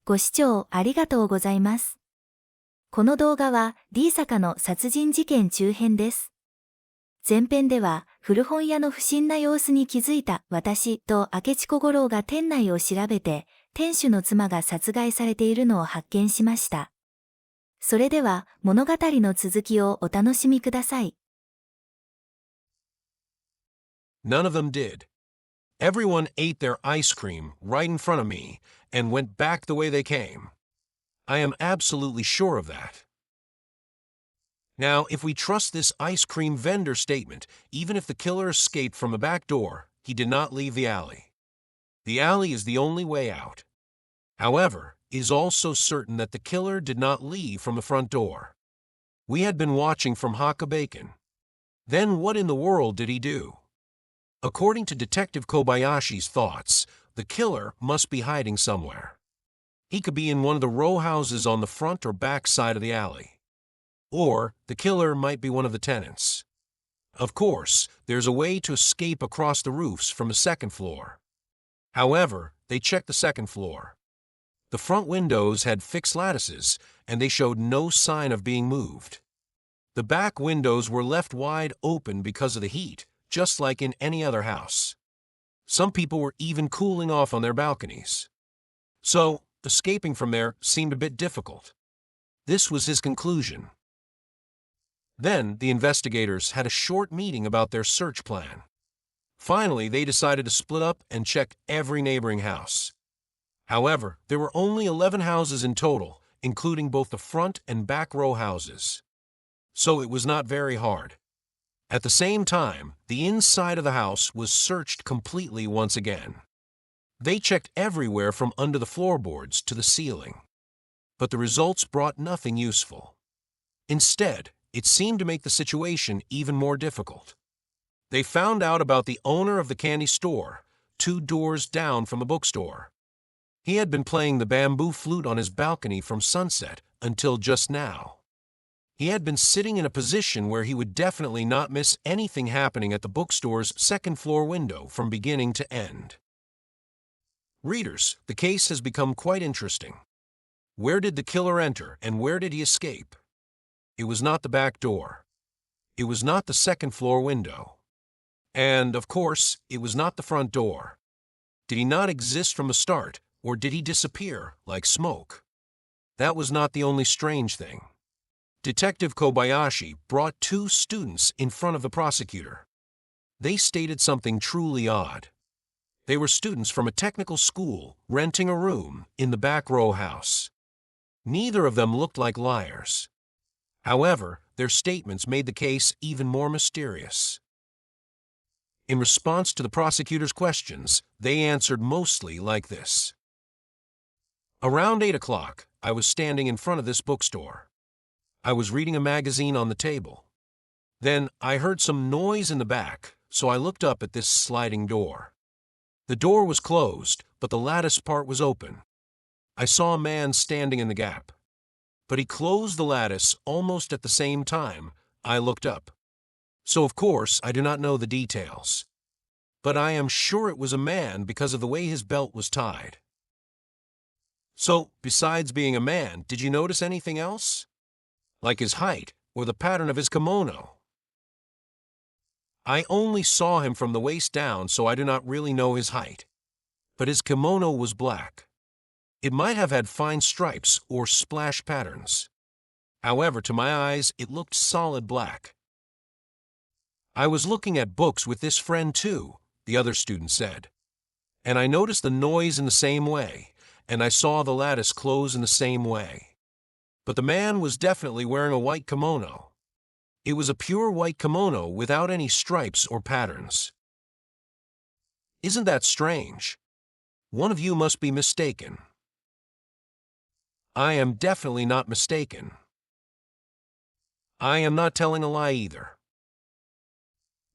ご視聴ありがとうございます。この動画は D 坂の殺人事件中編です。前編では古本屋の不審な様子に気づいた私と明智小五郎が店内を調べて、店主の妻が殺害されているのを発見しました。それでは物語の続きをお楽しみください。None of them did. Everyone ate their ice cream right in front of me and went back the way they came. I am absolutely sure of that. Now, if we trust this ice cream vendor statement, even if the killer escaped from a back door, he did not leave the alley. The alley is the only way out. However, it is also certain that the killer did not leave from the front door. We had been watching from Hakabacon. Then what in the world did he do? According to Detective Kobayashi's thoughts, the killer must be hiding somewhere. He could be in one of the row houses on the front or back side of the alley. Or the killer might be one of the tenants. Of course, there's a way to escape across the roofs from the second floor. However, they checked the second floor. The front windows had fixed lattices, and they showed no sign of being moved. The back windows were left wide open because of the heat, just like in any other house. Some people were even cooling off on their balconies. So, escaping from there seemed a bit difficult. This was his conclusion. Then, the investigators had a short meeting about their search plan. Finally, they decided to split up and check every neighboring house. However, there were only 11 houses in total, including both the front and back row houses. So it was not very hard. At the same time, the inside of the house was searched completely once again. They checked everywhere from under the floorboards to the ceiling. But the results brought nothing useful. Instead, it seemed to make the situation even more difficult. They found out about the owner of the candy store, 2 doors down from the bookstore. He had been playing the bamboo flute on his balcony from sunset until just now. He had been sitting in a position where he would definitely not miss anything happening at the bookstore's second-floor window from beginning to end. Readers, the case has become quite interesting. Where did the killer enter, and where did he escape? It was not the back door. It was not the second-floor window. And, of course, it was not the front door. Did he not exist from the start, or did he disappear like smoke? That was not the only strange thing. Detective Kobayashi brought 2 students in front of the prosecutor. They stated something truly odd. They were students from a technical school renting a room in the back row house. Neither of them looked like liars. However, their statements made the case even more mysterious. In response to the prosecutor's questions, they answered mostly like this. Around 8 o'clock, I was standing in front of this bookstore. I was reading a magazine on the table. Then I heard some noise in the back, so I looked up at this sliding door. The door was closed, but the lattice part was open. I saw a man standing in the gap. But he closed the lattice almost at the same time I looked up. So of course I do not know the details. But I am sure it was a man because of the way his belt was tied. So, besides being a man, did you notice anything else? Like his height, or the pattern of his kimono? I only saw him from the waist down, so I do not really know his height. But his kimono was black. It might have had fine stripes or splash patterns. However, to my eyes, it looked solid black. I was looking at books with this friend too, the other student said. And I noticed the noise in the same way, and I saw the lattice close in the same way. But the man was definitely wearing a white kimono. It was a pure white kimono without any stripes or patterns. Isn't that strange? One of you must be mistaken. I am definitely not mistaken. I am not telling a lie either.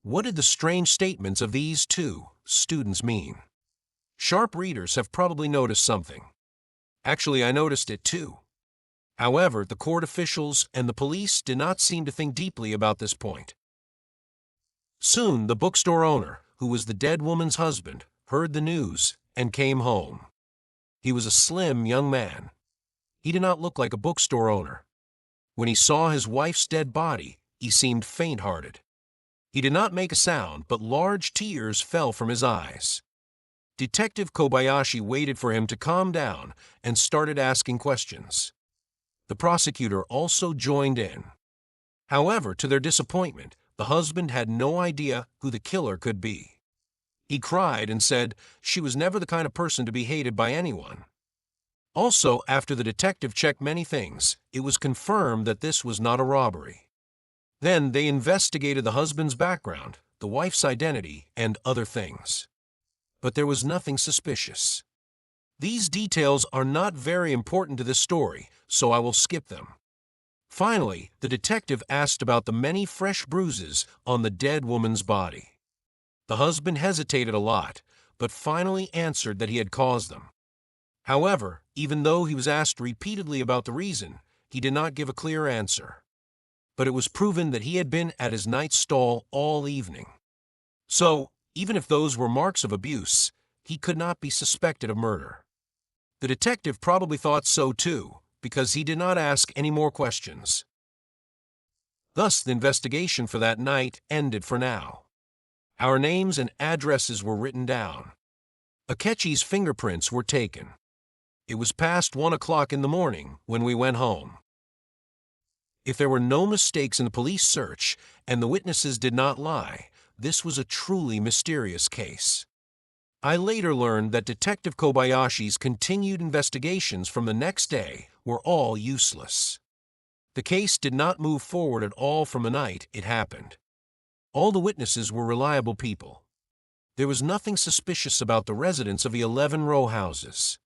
What did the strange statements of these 2 students mean? Sharp readers have probably noticed something. Actually, I noticed it too. However, the court officials and the police did not seem to think deeply about this point. Soon, the bookstore owner, who was the dead woman's husband, heard the news and came home. He was a slim young man. He did not look like a bookstore owner. When he saw his wife's dead body, he seemed faint-hearted. He did not make a sound, but large tears fell from his eyes. Detective Kobayashi waited for him to calm down and started asking questions. The prosecutor also joined in. However, to their disappointment, the husband had no idea who the killer could be. He cried and said she was never the kind of person to be hated by anyone. Also, after the detective checked many things, it was confirmed that this was not a robbery. Then they investigated the husband's background, the wife's identity, and other things. But there was nothing suspicious. These details are not very important to this story, so I will skip them. Finally, the detective asked about the many fresh bruises on the dead woman's body. The husband hesitated a lot, but finally answered that he had caused them. However, even though he was asked repeatedly about the reason, he did not give a clear answer. But it was proven that he had been at his night stall all evening. So, even if those were marks of abuse, he could not be suspected of murder. The detective probably thought so too, because he did not ask any more questions. Thus, the investigation for that night ended for now. Our names and addresses were written down. Akechi's fingerprints were taken. It was past 1 o'clock in the morning when we went home. If there were no mistakes in the police search and the witnesses did not lie, this was a truly mysterious case. I later learned that Detective Kobayashi's continued investigations from the next day were all useless. The case did not move forward at all from the night it happened. All the witnesses were reliable people. There was nothing suspicious about the residents of the 11 row houses.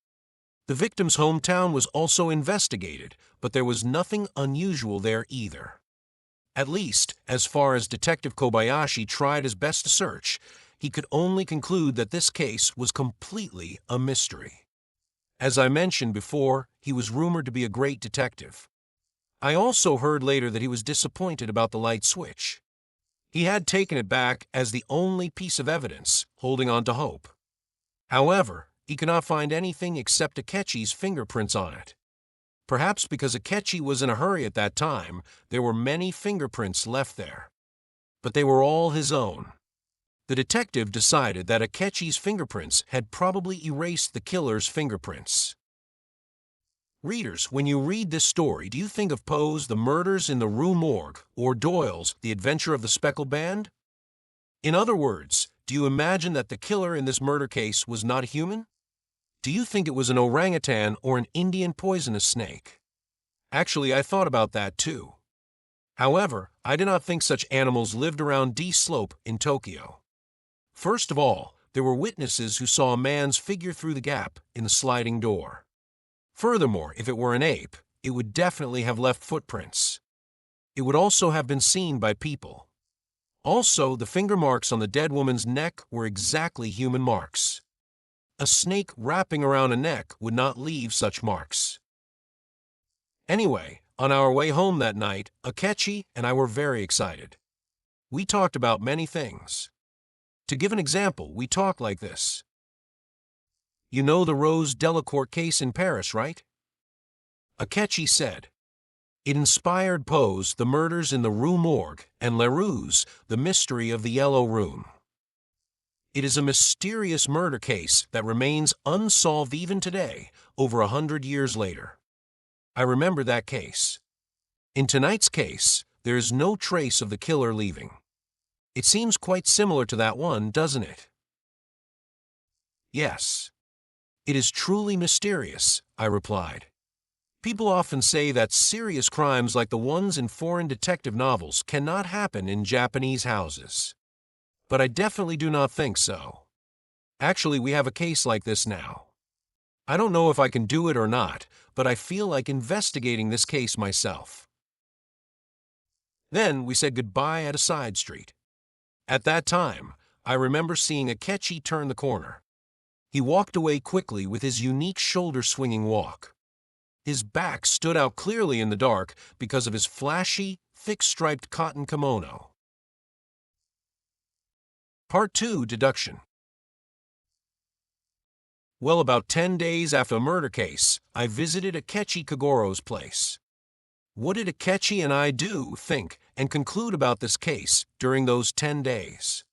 The victim's hometown was also investigated, but there was nothing unusual there either. At least, as far as Detective Kobayashi tried his best to search, he could only conclude that this case was completely a mystery. As I mentioned before, he was rumored to be a great detective. I also heard later that he was disappointed about the light switch. He had taken it back as the only piece of evidence, holding on to hope. However, he could not find anything except Akechi's fingerprints on it. Perhaps because Akechi was in a hurry at that time, there were many fingerprints left there. But they were all his own. The detective decided that Akechi's fingerprints had probably erased the killer's fingerprints. Readers, when you read this story, do you think of Poe's The Murders in the Rue Morgue or Doyle's The Adventure of the Speckled Band? In other words, do you imagine that the killer in this murder case was not human? Do you think it was an orangutan or an Indian poisonous snake? Actually, I thought about that too. However, I did not think such animals lived around D Slope in Tokyo. First of all, there were witnesses who saw a man's figure through the gap in the sliding door. Furthermore, if it were an ape, it would definitely have left footprints. It would also have been seen by people. Also, the finger marks on the dead woman's neck were exactly human marks. A snake wrapping around a neck would not leave such marks. Anyway, on our way home that night, Akechi and I were very excited. We talked about many things. To give an example, we talked like this. You know the Rose Delacourt case in Paris, right? Akechi said. It inspired Poe's The Murders in the Rue Morgue and Leroux's The Mystery of the Yellow Room. It is a mysterious murder case that remains unsolved even today, over 100 years later. I remember that case. In tonight's case, there is no trace of the killer leaving. It seems quite similar to that one, doesn't it? Yes. It is truly mysterious, I replied. People often say that serious crimes like the ones in foreign detective novels cannot happen in Japanese houses. But I definitely do not think so. Actually, we have a case like this now. I don't know if I can do it or not, but I feel like investigating this case myself. Then we said goodbye at a side street. At that time, I remember seeing Akechi turn the corner. He walked away quickly with his unique shoulder-swinging walk. His back stood out clearly in the dark because of his flashy, thick-striped cotton kimono. Part 2, Deduction. Well, about 10 days after a murder case, I visited Akechi Kagoro's place. What did Akechi and I do, think, and conclude about this case during those 10 days?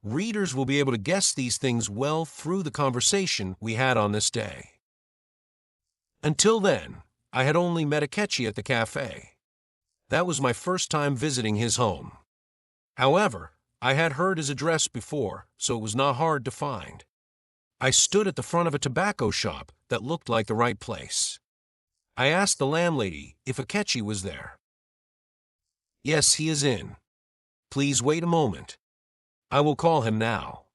Readers will be able to guess these things well through the conversation we had on this day. Until then, I had only met Akechi at the cafe. That was my first time visiting his home. However, I had heard his address before, so it was not hard to find. I stood at the front of a tobacco shop that looked like the right place. I asked the landlady if Akechi was there. Yes, he is in. Please wait a moment. I will call him now.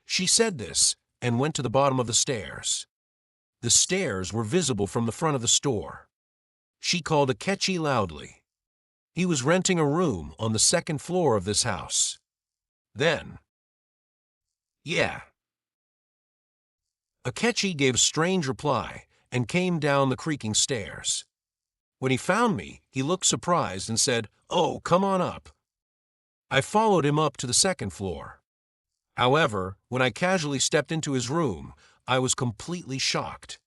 She said this and went to the bottom of the stairs. The stairs were visible from the front of the store. She called Akechi loudly. He was renting a room on the second floor of this house. Then, yeah. Akechi gave a strange reply and came down the creaking stairs. When he found me, he looked surprised and said, "Oh, come on up." I followed him up to the second floor. However, when I casually stepped into his room, I was completely shocked.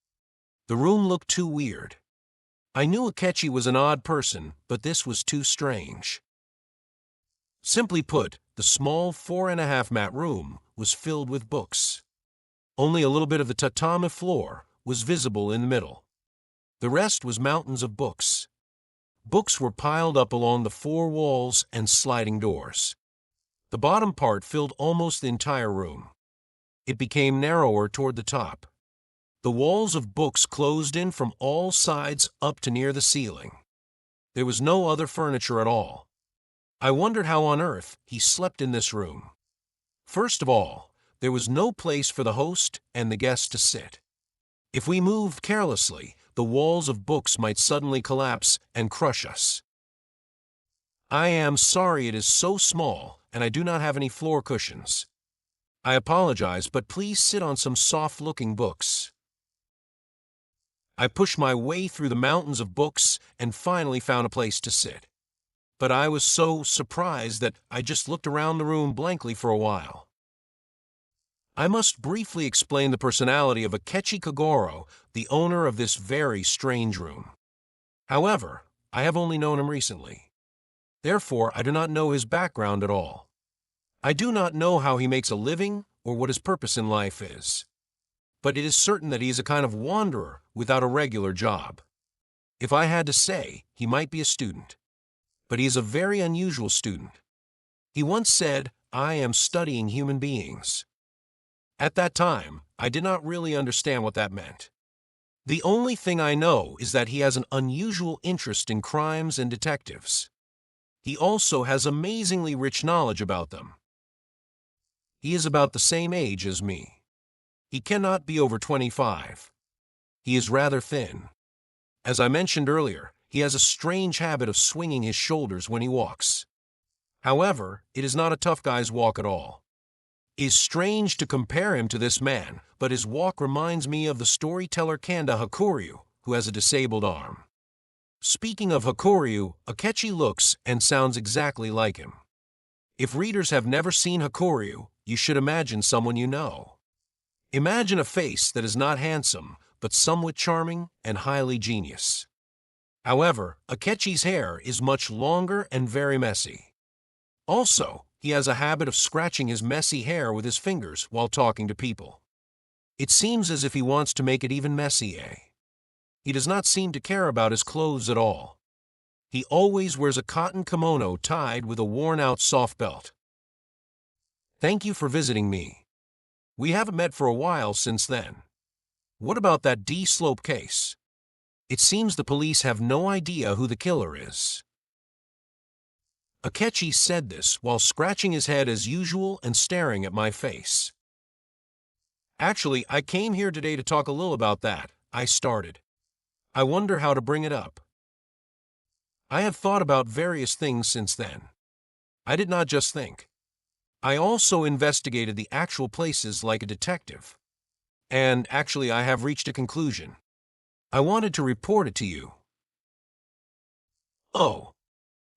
The room looked too weird. I knew Akechi was an odd person, but this was too strange. Simply put, the small 4.5 mat room was filled with books. Only a little bit of the tatami floor was visible in the middle. The rest was mountains of books. Books were piled up along the 4 walls and sliding doors. The bottom part filled almost the entire room. It became narrower toward the top. The walls of books closed in from all sides up to near the ceiling. There was no other furniture at all. I wondered how on earth he slept in this room. First of all, there was no place for the host and the guest to sit. If we moved carelessly, the walls of books might suddenly collapse and crush us. I am sorry it is so small and I do not have any floor cushions. I apologize, but please sit on some soft-looking books. I pushed my way through the mountains of books and finally found a place to sit. But I was so surprised that I just looked around the room blankly for a while. I must briefly explain the personality of Akechi Kagoro, the owner of this very strange room. However, I have only known him recently. Therefore, I do not know his background at all. I do not know how he makes a living or what his purpose in life is. But it is certain that he is a kind of wanderer without a regular job. If I had to say, he might be a student. But he is a very unusual student. He once said, "I am studying human beings." At that time, I did not really understand what that meant. The only thing I know is that he has an unusual interest in crimes and detectives. He also has amazingly rich knowledge about them. He is about the same age as me. He cannot be over 25. He is rather thin. As I mentioned earlier, he has a strange habit of swinging his shoulders when he walks. However, it is not a tough guy's walk at all. It is strange to compare him to this man, but his walk reminds me of the storyteller Kanda Hakuryu, who has a disabled arm. Speaking of Hakuryu, Akechi looks and sounds exactly like him. If readers have never seen Hakuryu, you should imagine someone you know. Imagine a face that is not handsome, but somewhat charming and highly genius. However, Akechi's hair is much longer and very messy. Also, he has a habit of scratching his messy hair with his fingers while talking to people. It seems as if he wants to make it even messier. He does not seem to care about his clothes at all. He always wears a cotton kimono tied with a worn-out soft belt. Thank you for visiting me. We haven't met for a while since then. What about that D Slope case? It seems the police have no idea who the killer is. Akechi said this while scratching his head as usual and staring at my face. Actually, I came here today to talk a little about that, I started. I wonder how to bring it up. I have thought about various things since then. I did not just think. I also investigated the actual places like a detective. And actually, I have reached a conclusion. I wanted to report it to you. Oh,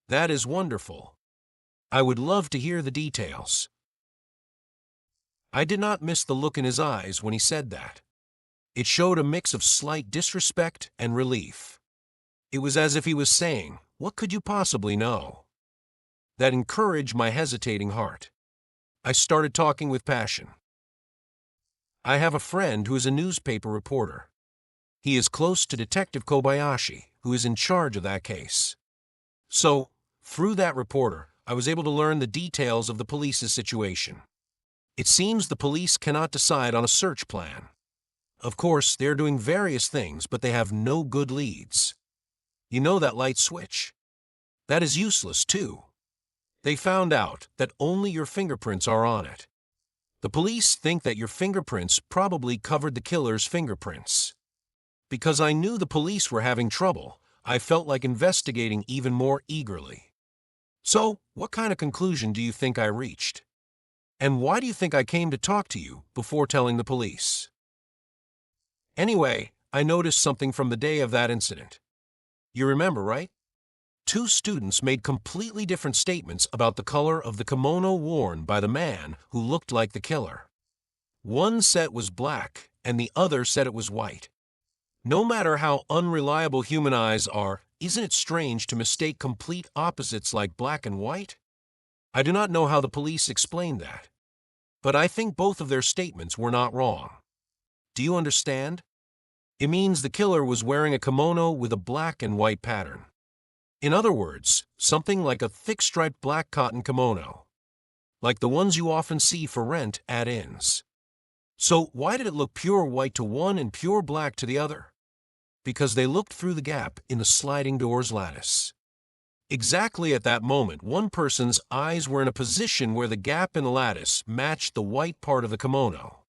that is wonderful. I would love to hear the details. I did not miss the look in his eyes when he said that. It showed a mix of slight disrespect and relief. It was as if he was saying, "What could you possibly know?" That encouraged my hesitating heart. I started talking with passion. I have a friend who is a newspaper reporter. He is close to Detective Kobayashi, who is in charge of that case. So, through that reporter, I was able to learn the details of the police's situation. It seems the police cannot decide on a search plan. Of course, they are doing various things, but they have no good leads. You know that light switch? That is useless, too. They found out that only your fingerprints are on it. The police think that your fingerprints probably covered the killer's fingerprints. Because I knew the police were having trouble, I felt like investigating even more eagerly. So, what kind of conclusion do you think I reached? And why do you think I came to talk to you before telling the police? Anyway, I noticed something from the day of that incident. You remember, right? Two students made completely different statements about the color of the kimono worn by the man who looked like the killer. One said it was black, and the other said it was white. No matter how unreliable human eyes are, isn't it strange to mistake complete opposites like black and white? I do not know how the police explained that. But I think both of their statements were not wrong. Do you understand? It means the killer was wearing a kimono with a black and white pattern. In other words, something like a thick striped black cotton kimono, like the ones you often see for rent at inns. So why did it look pure white to one and pure black to the other? Because they looked through the gap in the sliding door's lattice. Exactly at that moment, one person's eyes were in a position where the gap in the lattice matched the white part of the kimono.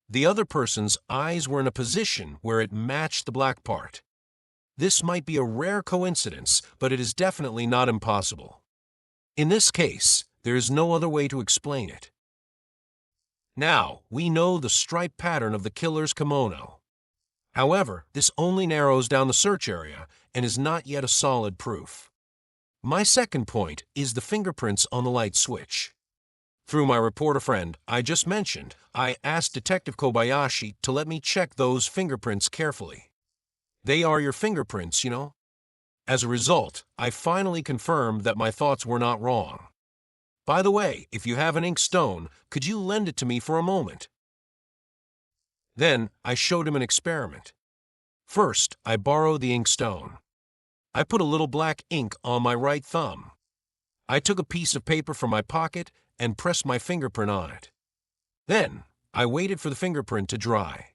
The other person's eyes were in a position where it matched the black part. This might be a rare coincidence, but it is definitely not impossible. In this case, there is no other way to explain it. Now, we know the stripe pattern of the killer's kimono. However, this only narrows down the search area and is not yet a solid proof. My second point is the fingerprints on the light switch. Through my reporter friend I just mentioned, I asked Detective Kobayashi to let me check those fingerprints carefully. They are your fingerprints, you know. As a result, I finally confirmed that my thoughts were not wrong. By the way, if you have an ink stone, could you lend it to me for a moment? Then I showed him an experiment. First, I borrowed the ink stone. I put a little black ink on my right thumb. I took a piece of paper from my pocket and pressed my fingerprint on it. Then, I waited for the fingerprint to dry.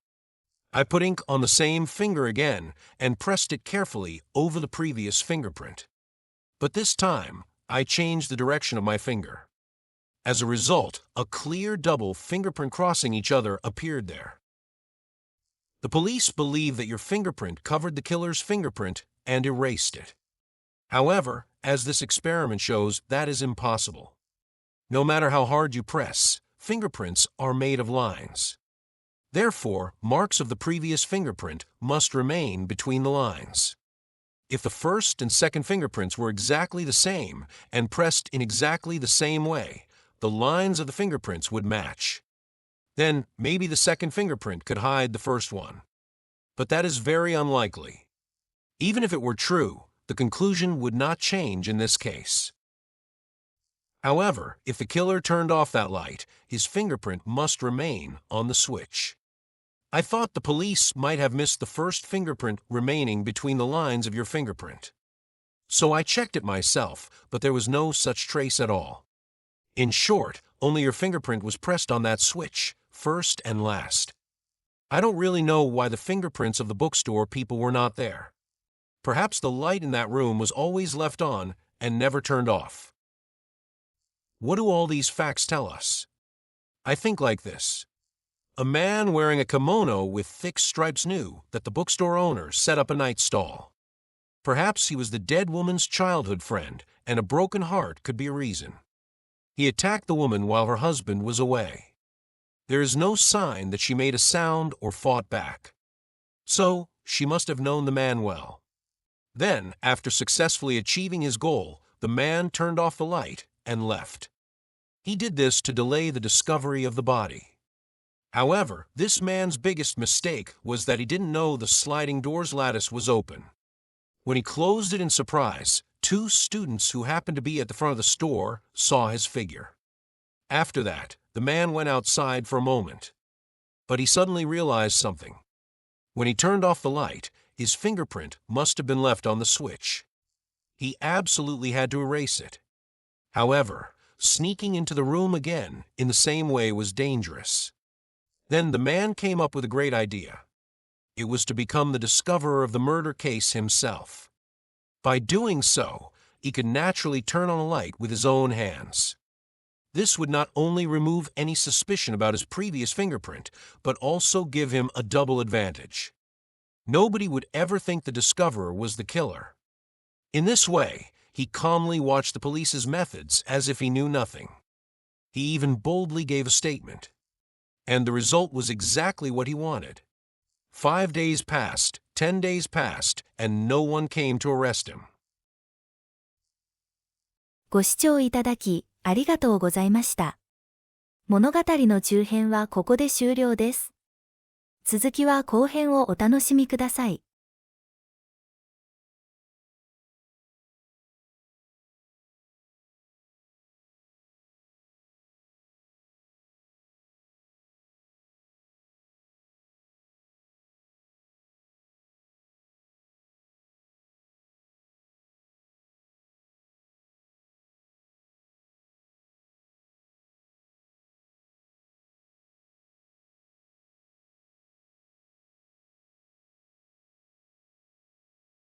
I put ink on the same finger again and pressed it carefully over the previous fingerprint. But this time, I changed the direction of my finger. As a result, a clear double fingerprint crossing each other appeared there. The police believe that your fingerprint covered the killer's fingerprint and erased it. However, as this experiment shows, that is impossible. No matter how hard you press, fingerprints are made of lines. Therefore, marks of the previous fingerprint must remain between the lines. If the first and second fingerprints were exactly the same and pressed in exactly the same way, the lines of the fingerprints would match. Then maybe the second fingerprint could hide the first one. But that is very unlikely. Even if it were true, the conclusion would not change in this case. However, if the killer turned off that light, his fingerprint must remain on the switch. I thought the police might have missed the first fingerprint remaining between the lines of your fingerprint. So I checked it myself, but there was no such trace at all. In short, only your fingerprint was pressed on that switch, first and last. I don't really know why the fingerprints of the bookstore people were not there. Perhaps the light in that room was always left on and never turned off. What do all these facts tell us? I think like this. A man wearing a kimono with thick stripes knew that the bookstore owner set up a night stall. Perhaps he was the dead woman's childhood friend, and a broken heart could be a reason. He attacked the woman while her husband was away. There is no sign that she made a sound or fought back. So, she must have known the man well. Then, after successfully achieving his goal, the man turned off the light and left. He did this to delay the discovery of the body. However, this man's biggest mistake was that he didn't know the sliding door's lattice was open. When he closed it in surprise, two students who happened to be at the front of the store saw his figure. After that, the man went outside for a moment. But he suddenly realized something. When he turned off the light, his fingerprint must have been left on the switch. He absolutely had to erase it. However, sneaking into the room again in the same way was dangerous. Then the man came up with a great idea. It was to become the discoverer of the murder case himself. By doing so, he could naturally turn on a light with his own hands. This would not only remove any suspicion about his previous fingerprint, but also give him a double advantage. Nobody would ever think the discoverer was the killer. In this way, he calmly watched the police's methods as if he knew nothing. He even boldly gave a statement. And the result was exactly what he wanted. 5 days passed, 10 days passed, and no one came to arrest him. ご視聴いただき、ありがとうございました。物語の中編はここで終了です。続きは後編をお楽しみください。